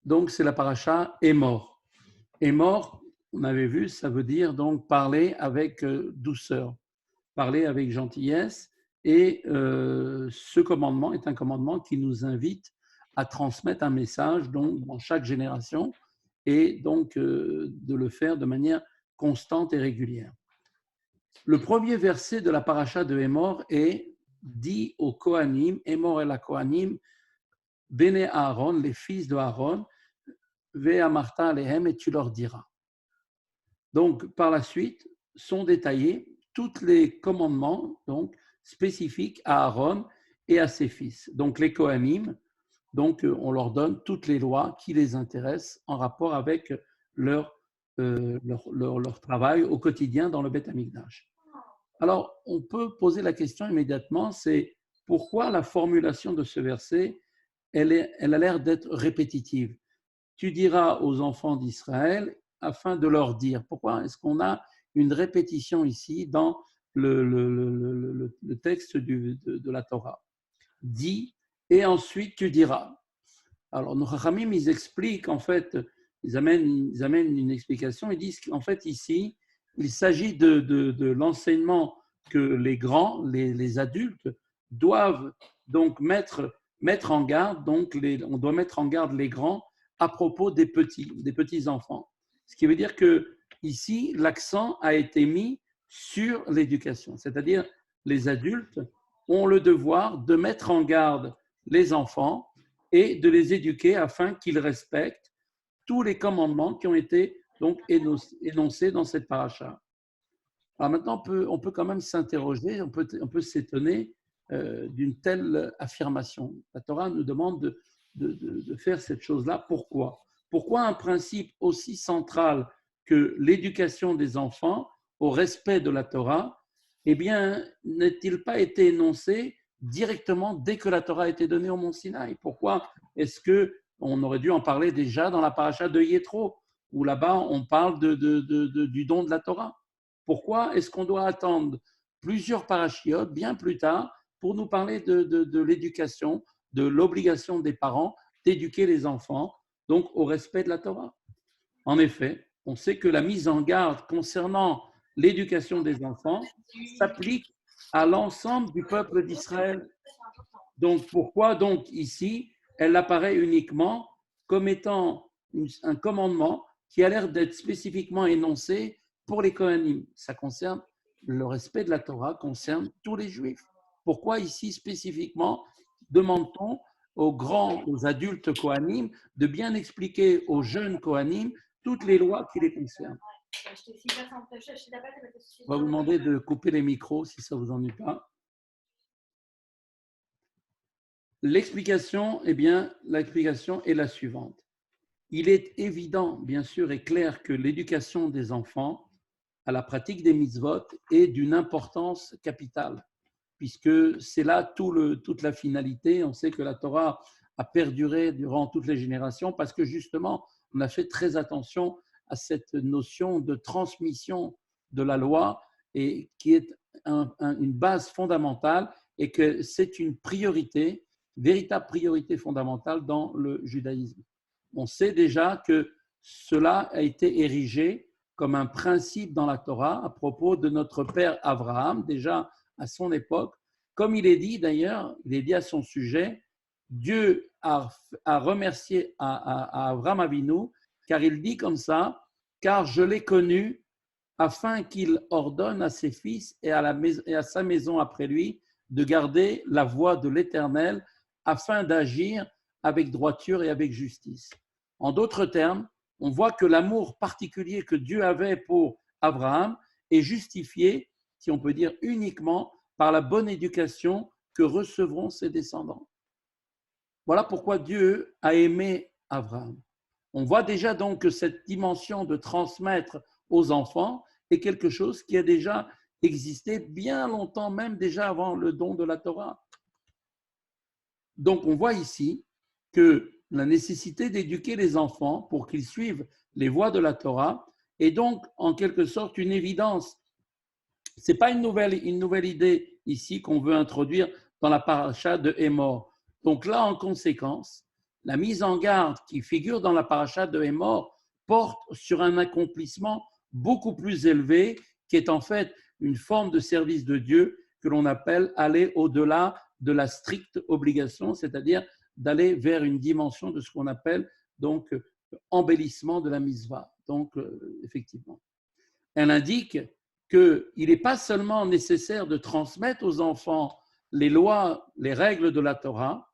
Donc, c'est la paracha Émor. Émor, on avait vu, ça veut dire donc parler avec douceur, parler avec gentillesse. Et ce commandement est un commandement qui nous invite à transmettre un message donc, dans chaque génération et donc de le faire de manière constante et régulière. Le premier verset de la paracha de Émor est dit aux Kohanim, Émor et la Kohanim, Béné Aaron, les fils de Aaron, Ve'amarta alehem, et tu leur diras. Donc, par la suite, sont détaillés tous les commandements donc, spécifiques à Aaron et à ses fils. Donc, les Kohanim, donc, on leur donne toutes les lois qui les intéressent en rapport avec leur travail au quotidien dans le Beth Amikdash. Alors, on peut poser la question immédiatement, c'est pourquoi la formulation de ce verset, elle a l'air d'être répétitive. Tu diras aux enfants d'Israël afin de leur dire. Pourquoi est-ce qu'on a une répétition ici dans le texte de la Torah? Dis, et ensuite tu diras. Alors, nos Chachamim, ils expliquent, en fait, ils amènent une explication, ils disent qu'en fait, ici, il s'agit de l'enseignement que les grands, les adultes, doivent donc mettre en garde, donc on doit mettre en garde les grands à propos des petits enfants. Ce qui veut dire que ici, l'accent a été mis sur l'éducation, c'est-à-dire les adultes ont le devoir de mettre en garde les enfants et de les éduquer afin qu'ils respectent tous les commandements qui ont été donc énoncés dans cette paracha. Alors maintenant, on peut quand même s'interroger, on peut s'étonner d'une telle affirmation. La Torah nous demande de faire cette chose-là. Pourquoi? Pourquoi un principe aussi central que l'éducation des enfants au respect de la Torah, eh bien, n'a-t-il pas été énoncé directement dès que la Torah a été donnée au Mont Sinaï? Pourquoi est-ce qu'on aurait dû en parler déjà dans la paracha de Yétro, où là-bas on parle du don de la Torah? Pourquoi est-ce qu'on doit attendre plusieurs parachiotes bien plus tard pour nous parler de l'éducation, de l'obligation des parents d'éduquer les enfants, donc au respect de la Torah? En effet, on sait que la mise en garde concernant l'éducation des enfants s'applique à l'ensemble du peuple d'Israël. Donc pourquoi donc ici, elle apparaît uniquement comme étant un commandement qui a l'air d'être spécifiquement énoncé pour les Kohanim? Ça concerne le respect de la Torah, concerne tous les Juifs. Pourquoi ici spécifiquement demande-t-on aux adultes Kohanim de bien expliquer aux jeunes Kohanim toutes les lois qui les concernent? On va vous demander de couper les micros si ça ne vous ennuie pas. L'explication, eh bien, l'explication est la suivante. Il est évident, bien sûr, et clair que l'éducation des enfants à la pratique des mitzvot est d'une importance capitale, puisque c'est là toute la finalité. On sait que la Torah a perduré durant toutes les générations parce que justement, on a fait très attention à cette notion de transmission de la loi et qui est une base fondamentale et que c'est une priorité, véritable priorité fondamentale dans le judaïsme. On sait déjà que cela a été érigé comme un principe dans la Torah à propos de notre père Abraham, déjà à son époque. Comme il est dit d'ailleurs, il est dit à son sujet, Dieu a remercié à Abraham Avinu, car il dit comme ça, car je l'ai connu afin qu'il ordonne à ses fils et à sa maison après lui de garder la voie de l'Éternel afin d'agir avec droiture et avec justice. En d'autres termes, on voit que l'amour particulier que Dieu avait pour Abraham est justifié, si on peut dire uniquement, par la bonne éducation que recevront ses descendants. Voilà pourquoi Dieu a aimé Abraham. On voit déjà donc que cette dimension de transmettre aux enfants est quelque chose qui a déjà existé bien longtemps, même déjà avant le don de la Torah. Donc on voit ici que la nécessité d'éduquer les enfants pour qu'ils suivent les voies de la Torah est donc en quelque sorte une évidence. Ce n'est pas une nouvelle idée ici qu'on veut introduire dans la paracha de Émor. Donc là, en conséquence, la mise en garde qui figure dans la paracha de Hémor porte sur un accomplissement beaucoup plus élevé, qui est en fait une forme de service de Dieu que l'on appelle aller au-delà de la stricte obligation, c'est-à-dire d'aller vers une dimension de ce qu'on appelle donc embellissement de la mitzvah. Donc, effectivement, elle indique qu'il n'est pas seulement nécessaire de transmettre aux enfants les lois, les règles de la Torah,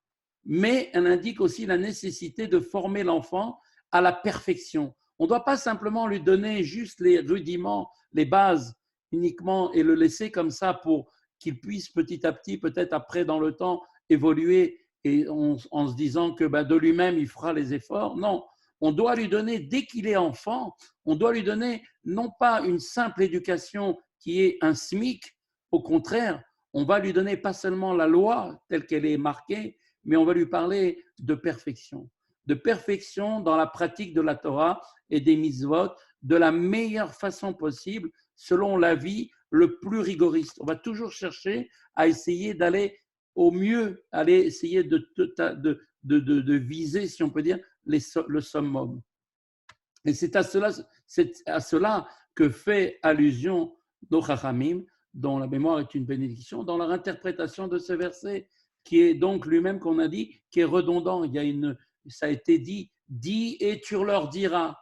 mais elle indique aussi la nécessité de former l'enfant à la perfection. On ne doit pas simplement lui donner juste les rudiments, les bases uniquement et le laisser comme ça pour qu'il puisse petit à petit, peut-être après dans le temps, évoluer et en se disant que de lui-même il fera les efforts. Non, on doit lui donner, dès qu'il est enfant, on doit lui donner non pas une simple éducation qui est un SMIC, au contraire, on va lui donner pas seulement la loi telle qu'elle est marquée, mais on va lui parler de perfection dans la pratique de la Torah et des mitzvot de la meilleure façon possible, selon l'avis le plus rigoriste. On va toujours chercher à essayer d'aller au mieux, aller essayer de viser, si on peut dire, le summum. Et c'est à cela que fait allusion nos Chachamim, dont la mémoire est une bénédiction, dans leur interprétation de ce verset, qui est donc lui-même, qu'on a dit, qui est redondant. Ça a été dit, dis et tu leur diras.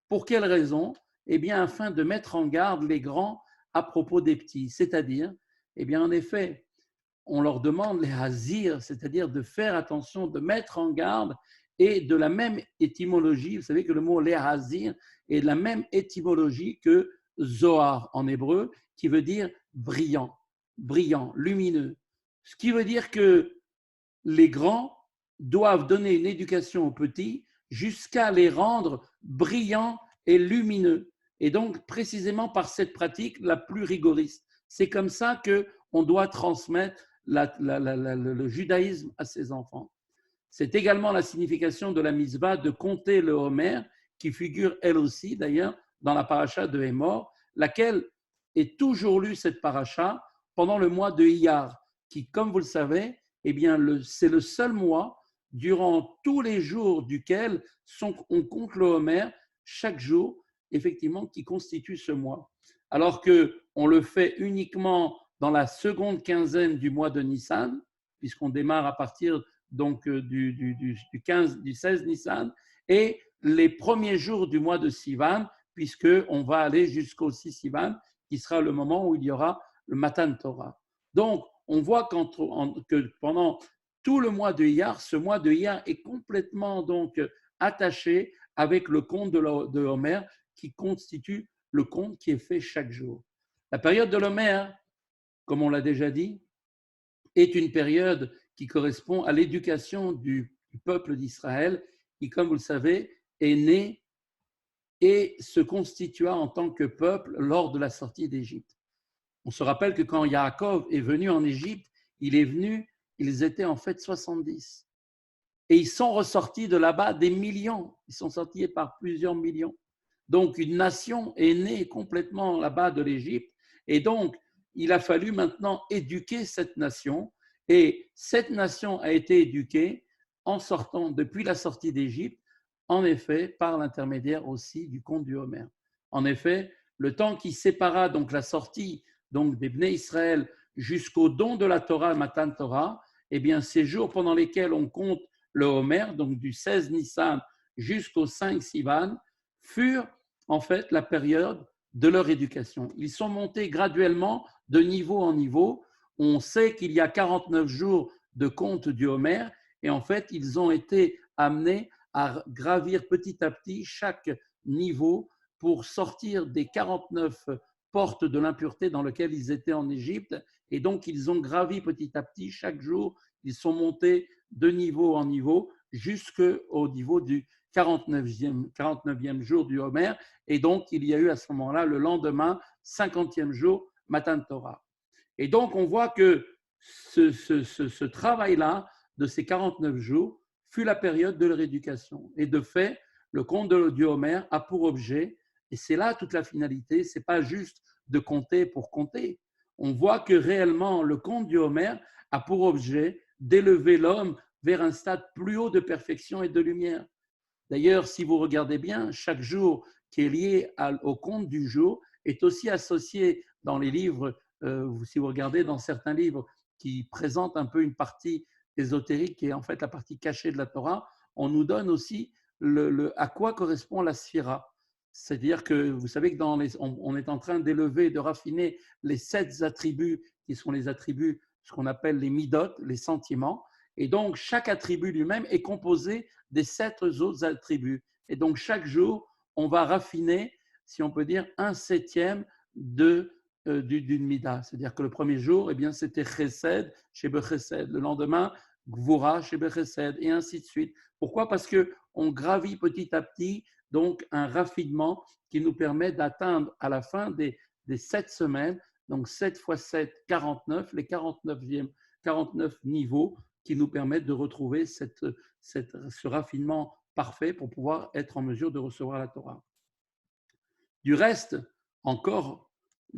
Pour quelle raison? Eh bien, afin de mettre en garde les grands à propos des petits. C'est-à-dire, eh bien, en effet, on leur demande les hazir, c'est-à-dire de faire attention, de mettre en garde, et de la même étymologie, vous savez que le mot les hazir est de la même étymologie que Zohar en hébreu, qui veut dire brillant, brillant, lumineux. Ce qui veut dire que les grands doivent donner une éducation aux petits jusqu'à les rendre brillants et lumineux. Et donc, précisément par cette pratique la plus rigoriste. C'est comme ça qu'on doit transmettre le judaïsme à ses enfants. C'est également la signification de la mitzvah de compter le Homer, qui figure elle aussi d'ailleurs dans la paracha de Hémor, laquelle est toujours lue, cette paracha, pendant le mois de Iyar, qui, comme vous le savez, eh bien, c'est le seul mois durant tous les jours duquel on compte le Homer chaque jour, effectivement, qui constitue ce mois. Alors qu'on le fait uniquement dans la seconde quinzaine du mois de Nissan, puisqu'on démarre à partir donc du 16 Nissan, et les premiers jours du mois de Sivan, puisqu'on va aller jusqu'au 6 Sivan, qui sera le moment où il y aura le Matan Torah. Donc, on voit que pendant tout le mois de Iyar, ce mois de Iyar est complètement donc attaché avec le compte de Homer, qui constitue le compte qui est fait chaque jour. La période de l'Homer, comme on l'a déjà dit, est une période qui correspond à l'éducation du peuple d'Israël, qui, comme vous le savez, est né et se constitua en tant que peuple lors de la sortie d'Égypte. On se rappelle que quand Yaakov est venu en Égypte, ils étaient en fait 70. Et ils sont ressortis de là-bas des millions. Ils sont sortis par plusieurs millions. Donc, une nation est née complètement là-bas de l'Égypte. Et donc, il a fallu maintenant éduquer cette nation. Et cette nation a été éduquée en sortant, depuis la sortie d'Égypte, en effet, par l'intermédiaire aussi du conte du Homer. En effet, le temps qui sépara donc la sortie donc des Bnei Israël jusqu'au don de la Torah, Matan Torah, eh bien, ces jours pendant lesquels on compte le Homer, donc du 16 Nissan jusqu'au 5 Sivan, furent en fait la période de leur éducation. Ils sont montés graduellement de niveau en niveau. On sait qu'il y a 49 jours de compte du Homer, et en fait, ils ont été amenés à gravir petit à petit chaque niveau pour sortir des 49 portes de l'impureté dans lesquelles ils étaient en Égypte. Et donc, ils ont gravi petit à petit chaque jour. Ils sont montés de niveau en niveau jusqu'au niveau du 49e jour du Homer. Et donc, il y a eu à ce moment-là, le lendemain, 50e jour, Matan Torah. Et donc, on voit que ce travail-là, de ces 49 jours, fut la période de leur éducation. Et de fait, le conte du Homer a pour objet, et c'est là toute la finalité, ce n'est pas juste de compter pour compter. On voit que réellement, le conte du Homer a pour objet d'élever l'homme vers un stade plus haut de perfection et de lumière. D'ailleurs, si vous regardez bien, chaque jour qui est lié au compte du jour est aussi associé dans les livres, si vous regardez dans certains livres qui présentent un peu une partie ésotérique qui est en fait la partie cachée de la Torah, on nous donne aussi à quoi correspond la sphira. C'est-à-dire que vous savez que on est en train d'élever, de raffiner les 7 attributs qui sont les attributs, ce qu'on appelle les midot, les sentiments. Et donc, chaque attribut lui-même est composé des 7 autres attributs. Et donc, chaque jour, on va raffiner, si on peut dire, 1/7 d'une mida. C'est-à-dire que le premier jour, eh bien, c'était chesed chez Bechesed. Le lendemain, gvura chez Bechesed, et ainsi de suite. Pourquoi? Parce qu'on gravit petit à petit donc un raffinement qui nous permet d'atteindre à la fin des 7 semaines, donc 7 fois 7, 49, les 49 niveaux qui nous permettent de retrouver ce raffinement parfait pour pouvoir être en mesure de recevoir la Torah. Du reste, une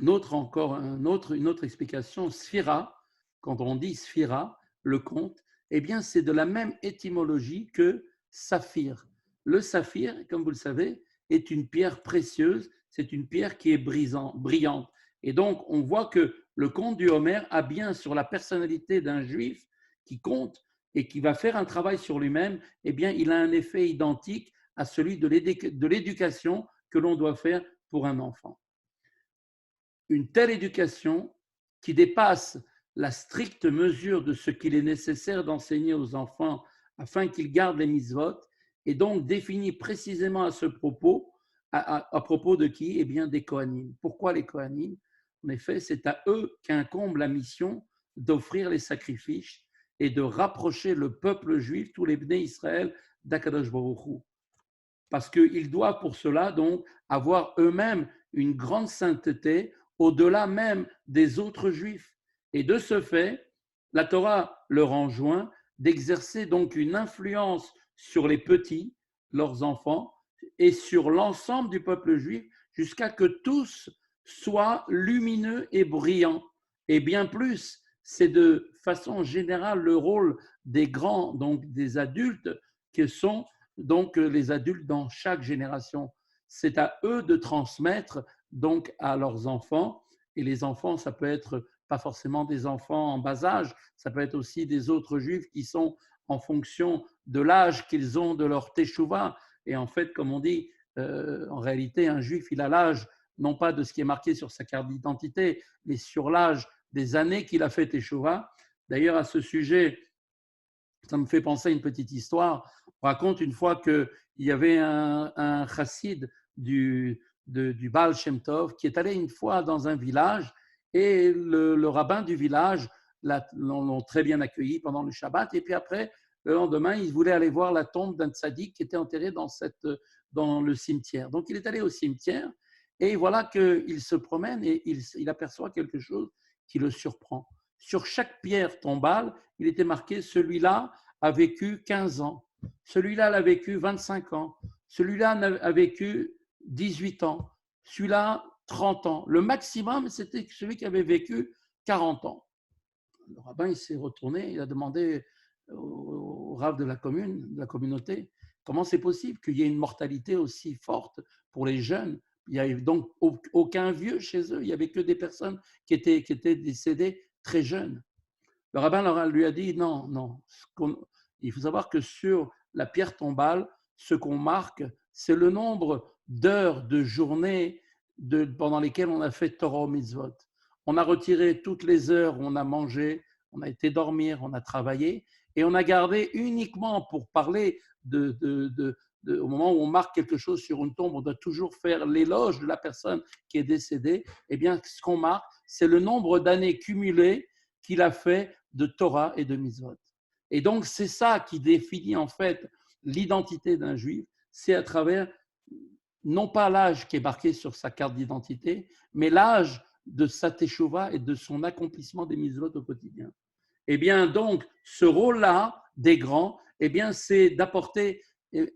autre explication, sphira, quand on dit sphira, le compte, eh bien c'est de la même étymologie que saphir. Le saphir, comme vous le savez, est une pierre précieuse, c'est une pierre qui est brillante. Et donc, on voit que le conte du Homère a bien sur la personnalité d'un juif qui compte et qui va faire un travail sur lui-même, eh bien, il a un effet identique à celui de l'éducation que l'on doit faire pour un enfant. Une telle éducation qui dépasse la stricte mesure de ce qu'il est nécessaire d'enseigner aux enfants afin qu'ils gardent les mitzvot est donc définie précisément à ce propos, à propos de qui? Eh bien, des Kohanim. Pourquoi les Kohanim? En effet, c'est à eux qu'incombe la mission d'offrir les sacrifices et de rapprocher le peuple juif, tous les Bnei Israël, d'Akadosh Baruch Hu. Parce qu'ils doivent pour cela donc avoir eux-mêmes une grande sainteté au-delà même des autres juifs. Et de ce fait, la Torah leur enjoint d'exercer donc une influence sur les petits, leurs enfants, et sur l'ensemble du peuple juif, jusqu'à que tous soient lumineux et brillants. Et bien plus, c'est de façon générale le rôle des grands, donc des adultes, qui sont donc les adultes dans chaque génération. C'est à eux de transmettre donc à leurs enfants, et les enfants, ça peut être pas forcément des enfants en bas âge, ça peut être aussi des autres juifs qui sont en fonction de l'âge qu'ils ont de leur teshuva. Et en fait, comme on dit, en réalité, un juif, il a l'âge non pas de ce qui est marqué sur sa carte d'identité, mais sur l'âge des années qu'il a fait teshuva. D'ailleurs, à ce sujet, ça me fait penser à une petite histoire. On raconte une fois qu'il y avait un chassid du Baal Shem Tov qui est allé une fois dans un village et le rabbin du village l'ont très bien accueilli pendant le Shabbat. Et puis après, le lendemain, il voulait aller voir la tombe d'un tzaddik qui était enterré dans le cimetière. Donc il est allé au cimetière et voilà qu'il se promène et il aperçoit quelque chose qui le surprend. Sur chaque pierre tombale, il était marqué « celui-là a vécu 15 ans, celui-là a vécu 25 ans, celui-là a vécu 18 ans, celui-là 30 ans. Le maximum, c'était celui qui avait vécu 40 ans. » Le rabbin, il s'est retourné, il a demandé au rav de la communauté, comment c'est possible qu'il y ait une mortalité aussi forte pour les jeunes. Il n'y avait donc aucun vieux chez eux, il n'y avait que des personnes qui étaient décédées très jeunes. Le rabbin lui a dit non, non. Il faut savoir que sur la pierre tombale, ce qu'on marque, c'est le nombre d'heures, de journées pendant lesquelles on a fait Torah mitzvot. On a retiré toutes les heures où on a mangé, on a été dormir, on a travaillé, et on a gardé uniquement pour parler au moment où on marque quelque chose sur une tombe, on doit toujours faire l'éloge de la personne qui est décédée. Eh bien, ce qu'on marque, c'est le nombre d'années cumulées qu'il a fait de Torah et de mitzvot. Et donc, c'est ça qui définit en fait l'identité d'un juif, c'est à travers non pas l'âge qui est marqué sur sa carte d'identité, mais l'âge de sa teshuva et de son accomplissement des mitzvot au quotidien. Eh bien, donc, ce rôle-là des grands, eh bien, c'est d'apporter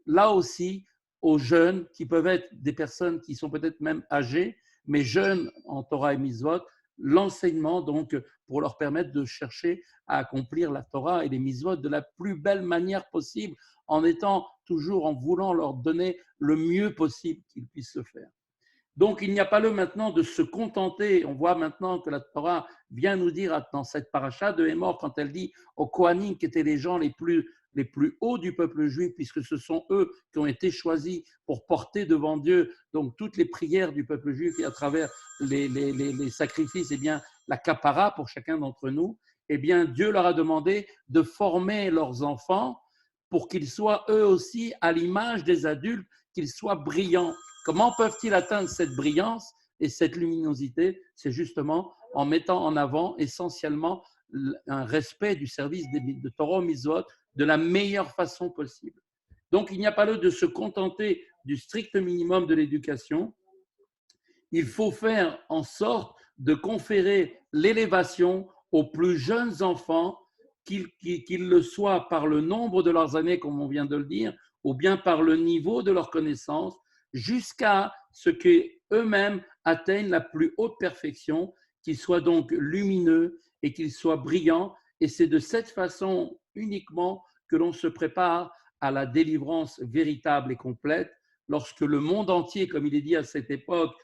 là aussi aux jeunes, qui peuvent être des personnes qui sont peut-être même âgées, mais jeunes en Torah et mitzvot, l'enseignement, donc pour leur permettre de chercher à accomplir la Torah et les mitzvot de la plus belle manière possible, en voulant leur donner le mieux possible qu'ils puissent le faire. Donc, il n'y a pas lieu maintenant de se contenter. On voit maintenant que la Torah vient nous dire dans cette paracha de Hémor, quand elle dit aux Kohanim, qui étaient les gens les plus hauts du peuple juif, puisque ce sont eux qui ont été choisis pour porter devant Dieu donc toutes les prières du peuple juif et à travers les sacrifices, eh bien, la kapara pour chacun d'entre nous, eh bien, Dieu leur a demandé de former leurs enfants pour qu'ils soient eux aussi à l'image des adultes, qu'ils soient brillants. Comment peuvent-ils atteindre cette brillance et cette luminosité? C'est justement en mettant en avant essentiellement un respect du service de Torah Mitzvot de la meilleure façon possible. Donc, il n'y a pas lieu de se contenter du strict minimum de l'éducation. Il faut faire en sorte de conférer l'élévation aux plus jeunes enfants, qu'ils le soient par le nombre de leurs années, comme on vient de le dire, ou bien par le niveau de leurs connaissances, jusqu'à ce qu'eux-mêmes atteignent la plus haute perfection, qu'ils soient donc lumineux et qu'ils soient brillants. Et c'est de cette façon uniquement que l'on se prépare à la délivrance véritable et complète, lorsque le monde entier, comme il est dit à cette époque,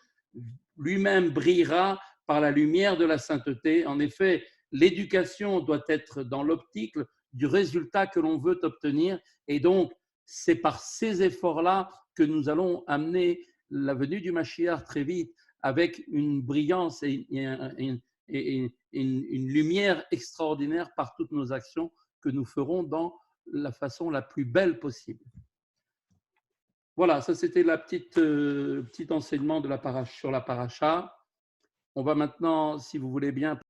lui-même brillera par la lumière de la sainteté. En effet, l'éducation doit être dans l'optique du résultat que l'on veut obtenir. Et donc, c'est par ces efforts-là que nous allons amener la venue du Mashiach très vite avec une brillance et une lumière extraordinaire par toutes nos actions que nous ferons dans la façon la plus belle possible. Voilà, ça c'était la petit enseignement de sur la paracha. On va maintenant, si vous voulez bien,